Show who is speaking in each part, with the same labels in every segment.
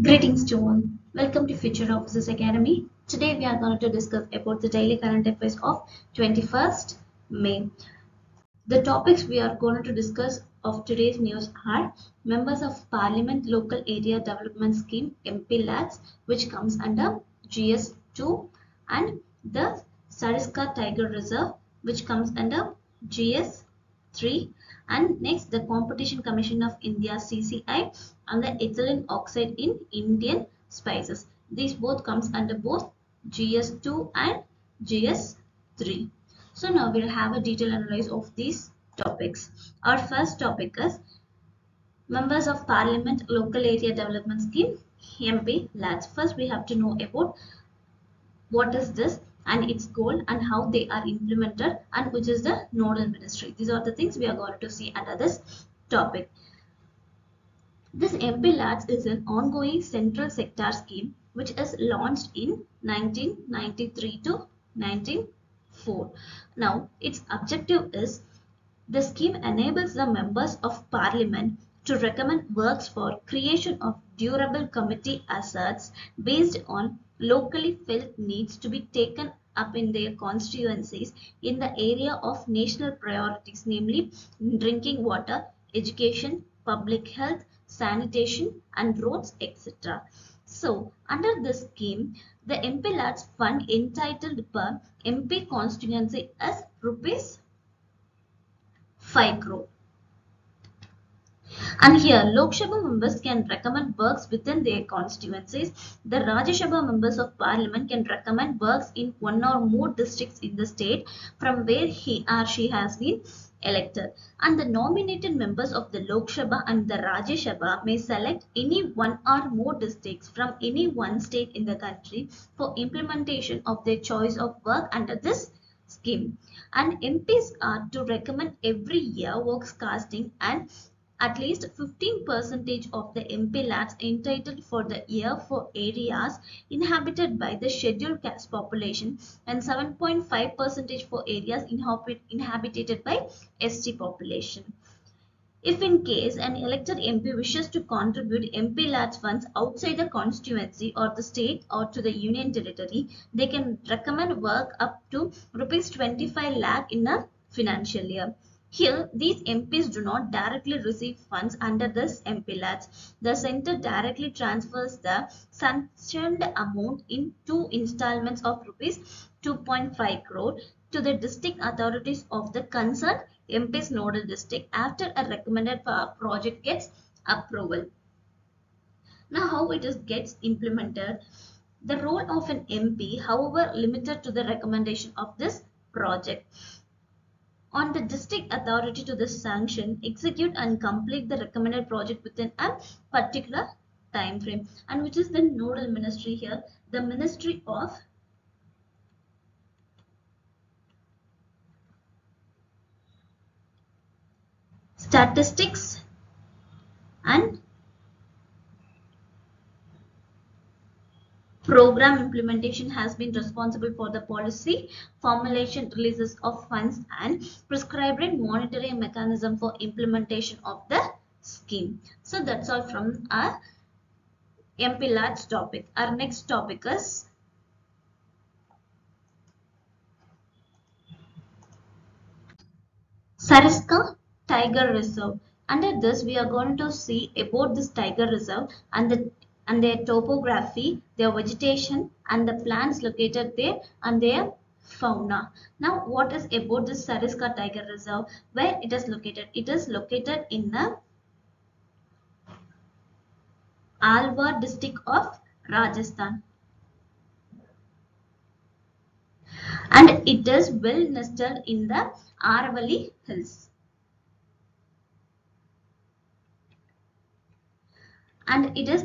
Speaker 1: Greetings to all. Welcome to Future Officers Academy. Today we are going to discuss about the daily current affairs of 21st May. The topics we are going to discuss of today's news are Members of Parliament Local Area Development Scheme MP LADS, which comes under GS2, and the Sariska Tiger Reserve, which comes under GS3, and next the Competition Commission of India CCI and the ethylene oxide in Indian spices. These both comes under both GS2 and GS3. So now we'll have a detailed analysis of these topics. Our first topic is Members of Parliament Local Area Development Scheme MP LADS. First we have to know about what is this and its goal and how they are implemented and which is the nodal ministry. These are the things we are going to see under this topic. This MP LADS is an ongoing central sector scheme which is launched in 1993 to 1904. Now, its objective is the scheme enables the members of parliament to recommend works for creation of durable community assets based on locally felt needs to be taken up in their constituencies in the area of national priorities, namely drinking water, education, public health, sanitation, and roads, etc. So, under this scheme, the MP LADS fund entitled per MP constituency as rupees 5 crore. And here, Lok Sabha members can recommend works within their constituencies. The Rajya Sabha members of parliament can recommend works in one or more districts in the state from where he or she has been elected. And the nominated members of the Lok Sabha and the Rajya Sabha may select any one or more districts from any one state in the country for implementation of their choice of work under this scheme. And MPs are to recommend every year works casting and at least 15% of the MP LADs entitled for the year for areas inhabited by the scheduled caste population and 7.5% for areas inhabited by ST population. If in case an elected MP wishes to contribute MP LADS funds outside the constituency or the state or to the union territory, they can recommend work up to rupees 25 lakh in a financial year. Here, these MPs do not directly receive funds under this MP LADS. The centre directly transfers the sanctioned amount in two installments of rupees 2.5 crore to the district authorities of the concerned MP's nodal district after a recommended project gets approval. Now, how it is gets implemented? The role of an MP, however, limited to the recommendation of this project. On the district authority to the sanction, execute and complete the recommended project within a particular time frame. And which is the nodal ministry here? The Ministry of Statistics and Program implementation has been responsible for the policy formulation, releases of funds, and prescribed monitoring mechanism for implementation of the scheme. So that's all from our MP LADS topic. Our next topic is Sariska Tiger Reserve. Under this, we are going to see about this tiger reserve and their topography, their vegetation, and the plants located there and their fauna. Now, what is about this Sariska Tiger Reserve? Where it is located? It is located in the Alwar district of Rajasthan, and it is well nestled in the Aravalli Hills. And it is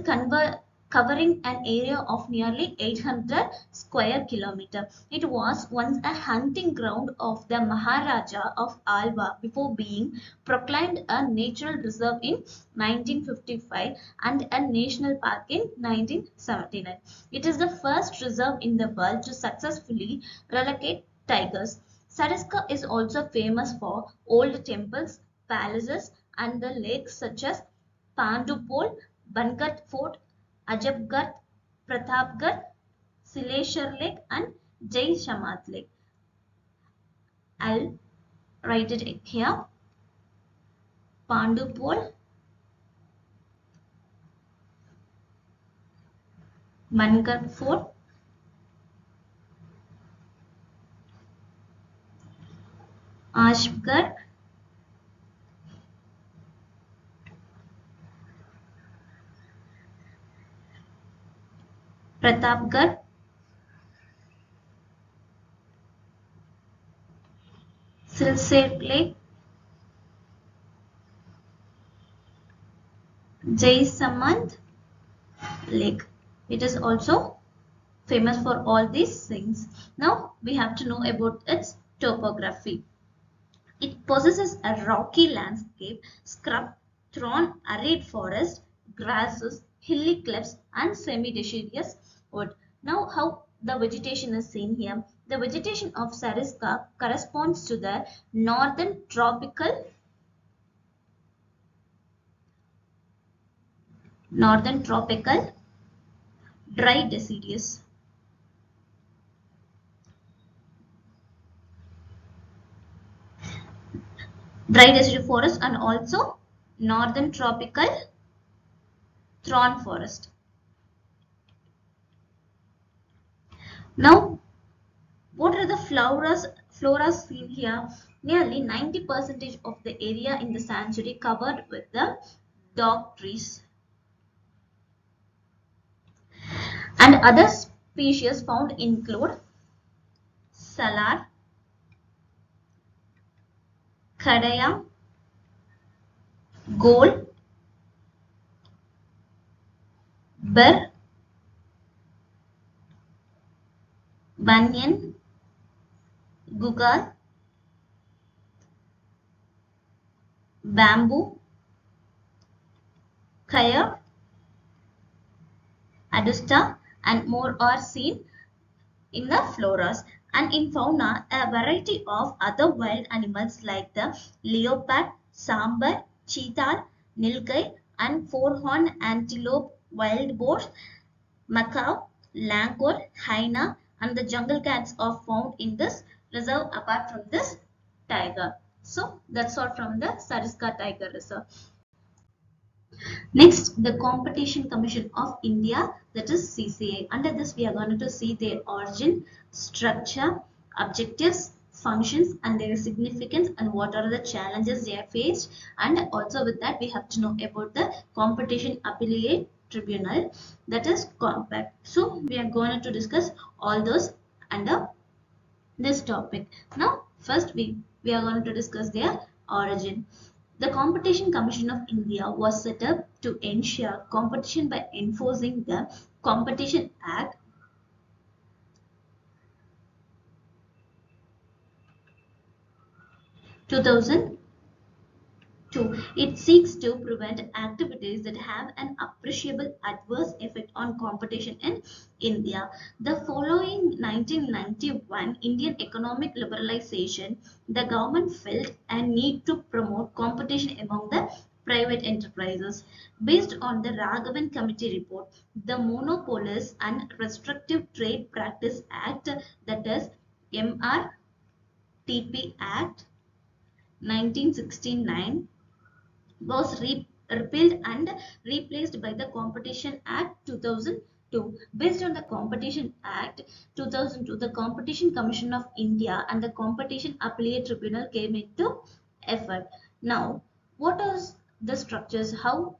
Speaker 1: covering an area of nearly 800 square kilometer. It was once a hunting ground of the Maharaja of Alwa before being proclaimed a natural reserve in 1955 and a national park in 1979. It is the first reserve in the world to successfully relocate tigers. Sariska is also famous for old temples, palaces, and the lakes such as Pandupol, Bankat Fort, Ajabgarh, Pratapgarh, Sileshwar Lake and Jai Shamath Lake. I'll write it here. Pandupol, Mangarh Fort, Ashgarh, Pratapgarh, Silshet Lake, Jai Samant Lake. It is also famous for all these things. Now we have to know about its topography. It possesses a rocky landscape, scrub, thorn arid forest, grasses, hilly cliffs, and semi-deciduous wood. Now, how the vegetation is seen here. The vegetation of Sariska corresponds to the northern tropical dry deciduous forest and also northern tropical thorn forest. Now, what are the flora seen here? Nearly 90% of the area in the sanctuary covered with the dog trees. And other species found include salar, kadaya, gold, ber, banyan, gugar, bamboo, kaya, adusta, and more are seen in the floras. And in fauna, a variety of other wild animals like the leopard, sambar, cheetah, nilgai, and four-horned antelope, wild boars, macaw, langur, hyena, and the jungle cats are found in this reserve apart from this tiger. So that's all from the Sariska Tiger Reserve. Next, the Competition Commission of India, that is CCI. Under this, we are going to see their origin, structure, objectives, functions, and their significance, and what are the challenges they have faced. And also with that, we have to know about the Competition Appellate Tribunal, that is COMPACT. So we are going to discuss all those under this topic. Now, first we are going to discuss their origin. The Competition Commission of India was set up to ensure competition by enforcing the Competition Act 2002. It seeks to prevent activities that have an appreciable adverse effect on competition in India. The following 1991 Indian economic liberalization, the government felt a need to promote competition among the private enterprises. Based on the Raghavan Committee report, the Monopolies and Restrictive Trade Practice Act, that is MRTP Act 1969, was repealed and replaced by the Competition Act 2002. Based on the Competition Act 2002, the Competition Commission of India and the Competition Appellate Tribunal came into effect. Now, what are the structures? How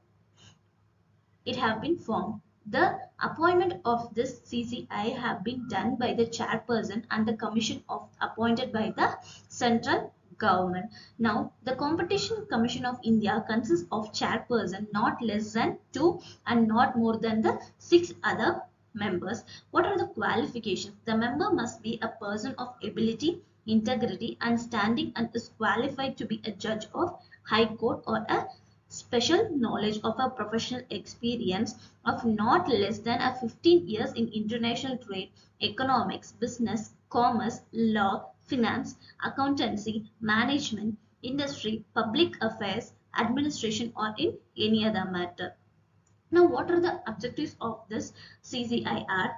Speaker 1: it have been formed? The appointment of this CCI have been done by the chairperson and the commission appointed by the central government. Now, the Competition Commission of India consists of chairperson, not less than 2 and not more than the 6 other members. What are the qualifications? The member must be a person of ability, integrity, and standing, and is qualified to be a judge of High Court or a special knowledge of a professional experience of not less than 15 years in international trade, economics, business, commerce, law, finance, accountancy, management, industry, public affairs, administration, or in any other matter. Now, what are the objectives of this CCIR?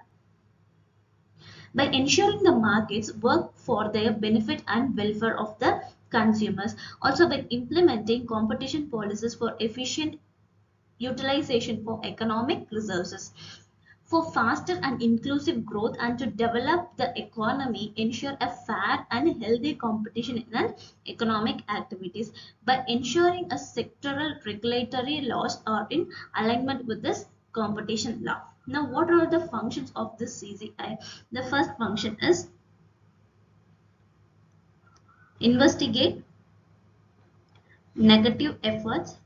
Speaker 1: By ensuring the markets work for their benefit and welfare of the consumers. Also, by implementing competition policies for efficient utilization for economic resources, for faster and inclusive growth, and to develop the economy, ensure a fair and healthy competition in an economic activities by ensuring a sectoral regulatory laws are in alignment with this competition law. Now, what are the functions of this CCI? The first function is investigate negative effects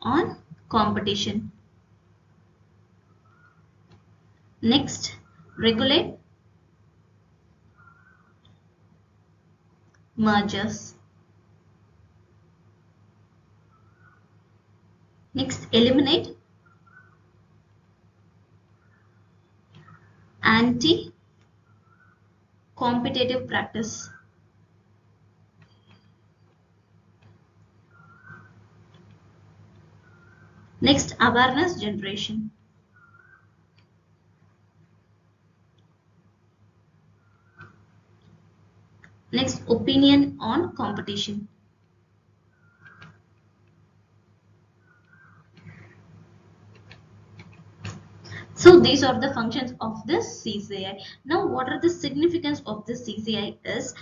Speaker 1: on competition. Next, regulate mergers. Next, eliminate anti-competitive practice. Next, awareness generation. Next, opinion on competition. So these are the functions of this CCI. Now, what are the significance of this CCI is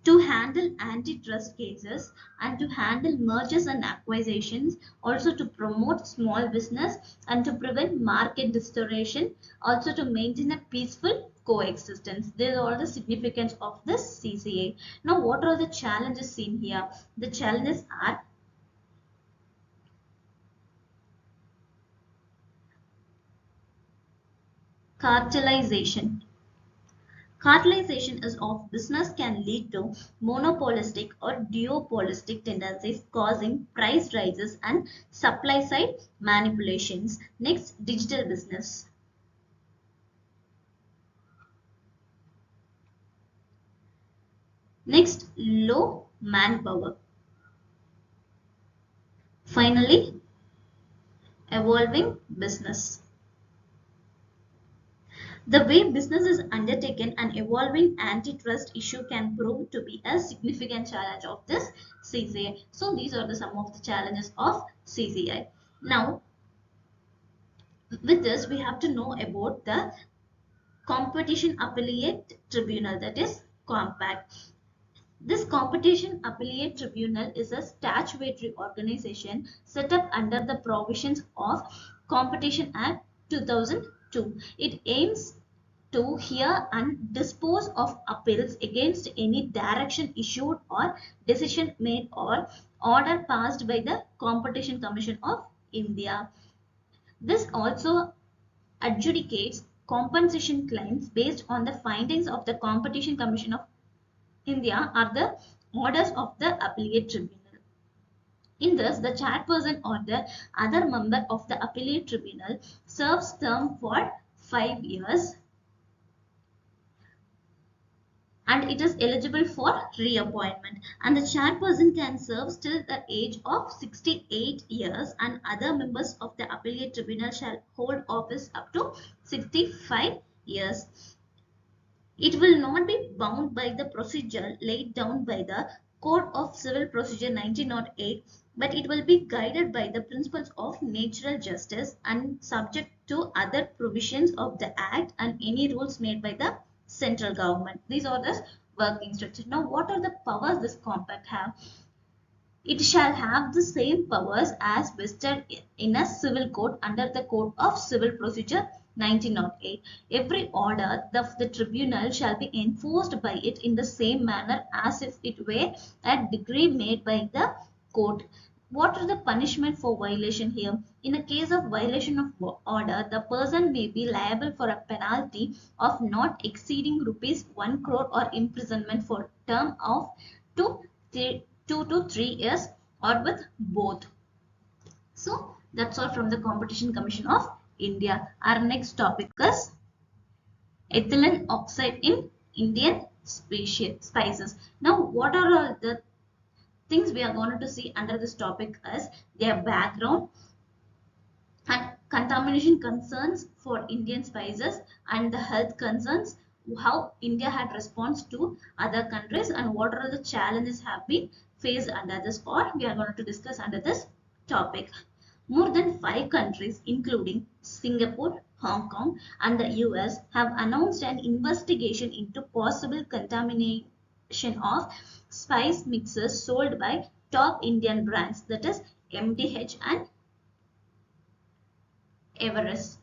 Speaker 1: to handle antitrust cases and to handle mergers and acquisitions, also to promote small business and to prevent market distortion, also to maintain a peaceful coexistence. These are all the significance of this CCA. Now, what are the challenges seen here? The challenges are cartelization. Cartelization is of business can lead to monopolistic or duopolistic tendencies causing price rises and supply side manipulations. Next, digital business. Next, low manpower. Finally, evolving business. The way business is undertaken, an evolving antitrust issue can prove to be a significant challenge of this CCI. So these are the some of the challenges of CCI. Now, with this, we have to know about the Competition Appellate Tribunal, that is COMPAT. This Competition Appellate Tribunal is a statutory organization set up under the provisions of Competition Act 2002. It aims to hear and dispose of appeals against any direction issued or decision made or order passed by the Competition Commission of India. This also adjudicates compensation claims based on the findings of the Competition Commission of India or the orders of the appellate tribunal. In this, the chairperson or the other member of the appellate tribunal serves term for 5 years and it is eligible for reappointment, and the chairperson can serve till the age of 68 years and other members of the appellate tribunal shall hold office up to 65 years. It will not be bound by the procedure laid down by the Code of Civil Procedure 1908, but it will be guided by the principles of natural justice and subject to other provisions of the Act and any rules made by the central government. These are the working structure. Now, what are the powers this compact have? It shall have the same powers as vested in a civil court under the Code of Civil Procedure 1908. Every order of the tribunal shall be enforced by it in the same manner as if it were a decree made by the court. What are the punishment for violation here? In a case of violation of order, the person may be liable for a penalty of not exceeding rupees 1 crore or imprisonment for term of 2 to 3 years or with both. So that's all from the Competition Commission of India. Our next topic is ethylene oxide in Indian spices. Now, what are all the things we are going to see under this topic is their background and contamination concerns for Indian spices and the health concerns, how India had response to other countries and what are the challenges have been faced under this, or we are going to discuss under this topic. More than 5 countries, including Singapore, Hong Kong, and the US, have announced an investigation into possible contamination of spice mixes sold by top Indian brands, that is MDH and Everest.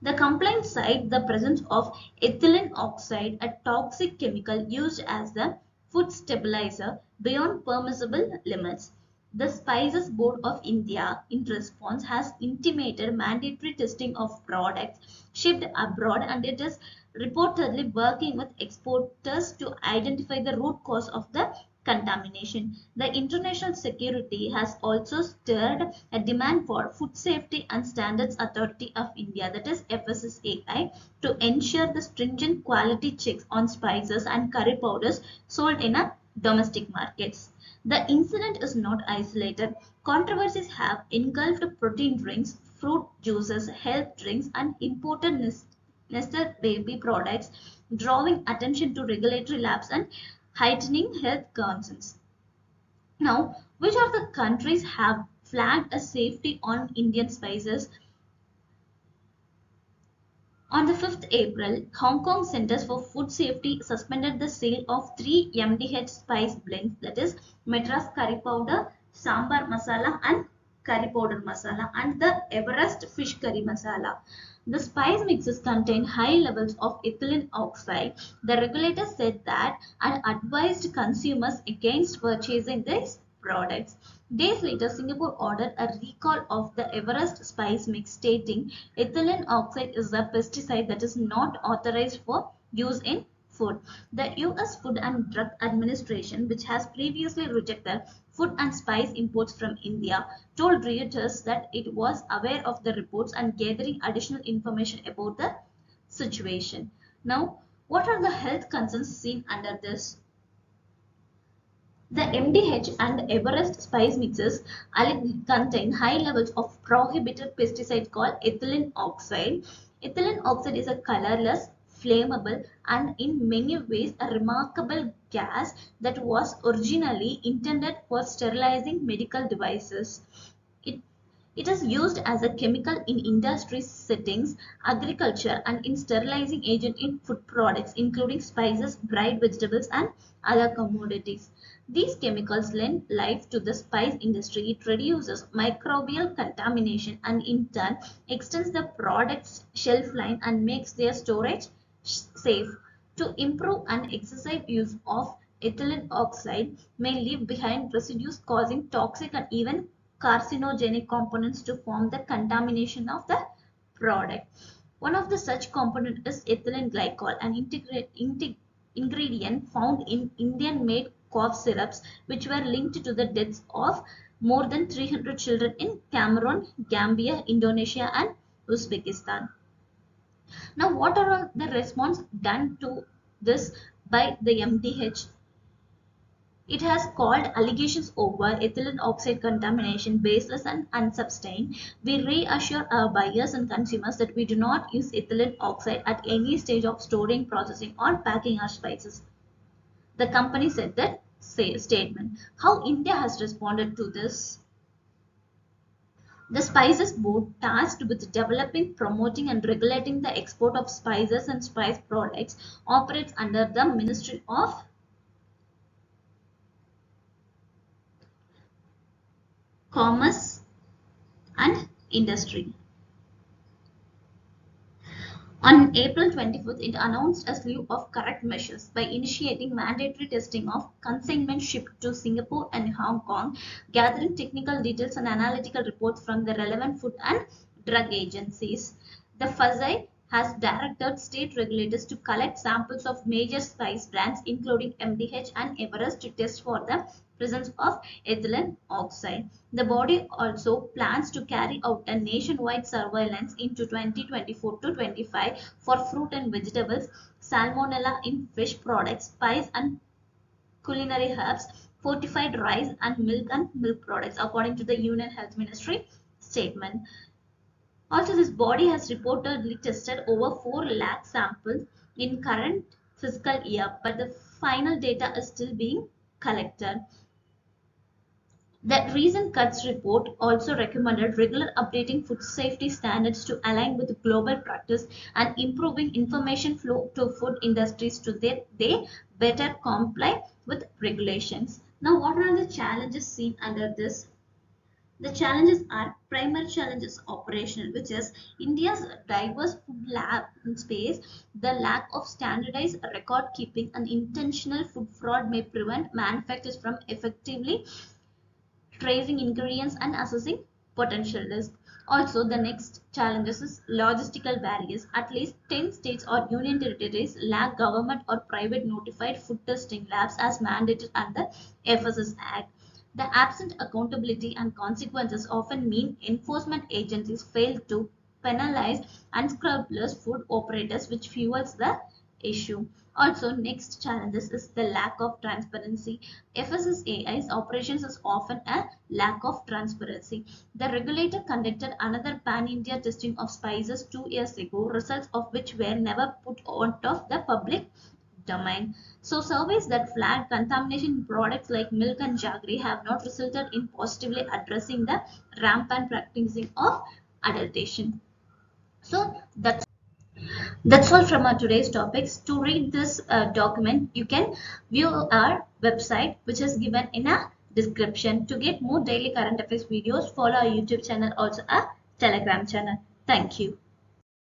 Speaker 1: The complaint cite the presence of ethylene oxide, a toxic chemical used as a food stabilizer, beyond permissible limits. The Spices Board of India, in response, has intimated mandatory testing of products shipped abroad, and it is reportedly working with exporters to identify the root cause of the contamination. The international security has also stirred a demand for Food Safety and Standards Authority of India, that is FSSAI, to ensure the stringent quality checks on spices and curry powders sold in a domestic markets. The incident is not isolated. Controversies have engulfed protein drinks, fruit juices, health drinks, and imported nested baby products, drawing attention to regulatory lapse and heightening health concerns. Now, which of the countries have flagged a safety on Indian spices? On the 5th April, Hong Kong Centers for Food Safety suspended the sale of 3 MDH spice blends, that is Madras curry powder, sambar masala and curry powder masala, and the Everest fish curry masala. The spice mixes contain high levels of ethylene oxide. The regulator said that and advised consumers against purchasing these products. Days later, Singapore ordered a recall of the Everest spice mix, stating ethylene oxide is a pesticide that is not authorized for use in food. The US Food and Drug Administration, which has previously rejected food and spice imports from India, told Reuters that it was aware of the reports and gathering additional information about the situation. Now, what are the health concerns seen under this? The MDH and Everest spice mixes contain high levels of prohibited pesticide called ethylene oxide. Ethylene oxide is a colorless, flammable, and in many ways a remarkable gas that was originally intended for sterilizing medical devices. It it is used as a chemical in industry settings, agriculture, and in sterilizing agent in food products, including spices, dried vegetables, and other commodities. These chemicals lend life to the spice industry. It reduces microbial contamination and in turn extends the product's shelf life and makes their storage safe. To improve, an excessive use of ethylene oxide may leave behind residues causing toxic and even carcinogenic components to form the contamination of the product. One of the such component is ethylene glycol, an ingredient found in Indian-made cough syrups, which were linked to the deaths of more than 300 children in Cameroon, Gambia, Indonesia, and Uzbekistan. Now, what are the response done to this by the MDH? It has called allegations over ethylene oxide contamination baseless and unsustained. We reassure our buyers and consumers that we do not use ethylene oxide at any stage of storing, processing, or packing our spices. The company said that statement. How India has responded to this? The Spices Board, tasked with developing, promoting, and regulating the export of spices and spice products, operates under the Ministry of Commerce and Industry. On April 24th, it announced a slew of correct measures by initiating mandatory testing of consignment shipped to Singapore and Hong Kong, gathering technical details and analytical reports from the relevant food and drug agencies. The FSSAI has directed state regulators to collect samples of major spice brands, including MDH and Everest, to test for the presence of ethylene oxide. The body also plans to carry out a nationwide surveillance into 2024 to 25 for fruit and vegetables, salmonella in fish products, spice and culinary herbs, fortified rice, and milk products, according to the Union Health Ministry statement. Also, this body has reportedly tested over 4 lakh samples in current fiscal year, but the final data is still being collected. The recent cuts report also recommended regular updating food safety standards to align with global practice and improving information flow to food industries to they better comply with regulations. Now, what are the challenges seen under this? The challenges are primary challenges operational, which is India's diverse food lab space, the lack of standardized record keeping and intentional food fraud may prevent manufacturers from effectively tracing ingredients and assessing potential risk. Also, the next challenges is logistical barriers. At least 10 states or union territories lack government or private notified food testing labs as mandated under FSS Act. The absent accountability and consequences often mean enforcement agencies fail to penalize unscrupulous food operators, which fuels the issue. Also, next challenges is the lack of transparency. FSSAI's operations is often a lack of transparency. The regulator conducted another pan-India testing of spices 2 years ago, results of which were never put out of the public domain. So surveys that flagged contamination in products like milk and jaggery have not resulted in positively addressing the rampant practicing of adulteration. So that's all from our today's topics. To read this document, you can view our website, which is given in a description. To get more daily current affairs videos, follow our YouTube channel, also our Telegram channel. Thank you.